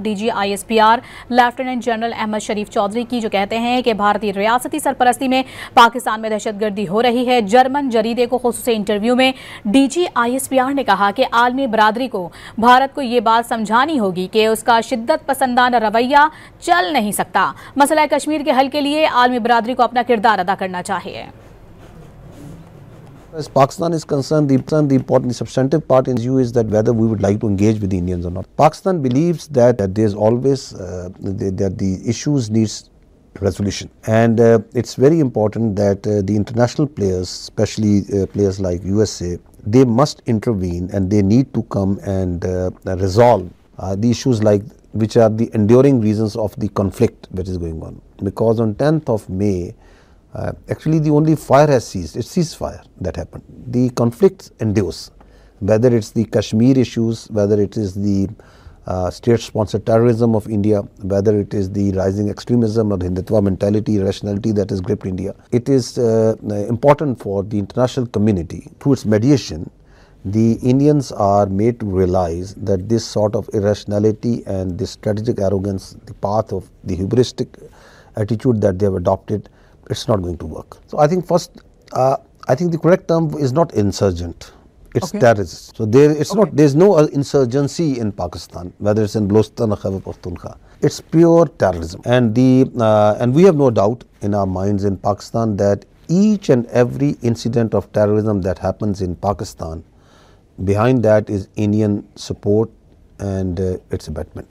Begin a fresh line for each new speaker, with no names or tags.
DG ISPR lieutenant general Ahmed Sharif Chaudhry की, जो कहते हैं कि भारतीय रियासती सरपरस्ती में पाकिस्तान में दहशतगर्दी हो रही है। जर्मन जरीदे को खसूसी इंटरव्यू में DG ISPR ने कहा कि आलमी बरादरी को भारत को ये बात समझानी होगी कि उसका शिद्दत पसंदाना रवैया चल नहीं सकता। मसला कश्मीर के हल के लिए आलमी बरादरी को अपना किरदार अदा करना चाहिए।
As Pakistan is concerned, the important, the substantive part in view is that whether we would like to engage with the Indians or not. Pakistan believes that there's always that the issues needs resolution, and it's very important that the international players, especially players like USA, they must intervene and they need to come and resolve the issues like which are the enduring reasons of the conflict that is going on. Because on 10th of May. Actually, the only fire has ceased. It's ceasefire that happened. The conflict endures, whether it's the Kashmir issues, whether it is the state-sponsored terrorism of India, whether it is the rising extremism or the Hindutva mentality, rationality that has gripped India. It is important for the international community, through its mediation, the Indians are made to realize that this sort of irrationality and this strategic arrogance, the path of the hubristic attitude that they have adopted, it's not going to work. So I think first, I think the correct term is not insurgent, it's terrorist. So there's no insurgency in Pakistan, whether it's in Balochistan or Khyber Pakhtunkhwa. It's pure terrorism, and and we have no doubt in our minds in Pakistan that each and every incident of terrorism that happens in Pakistan, behind that is Indian support and its abetment.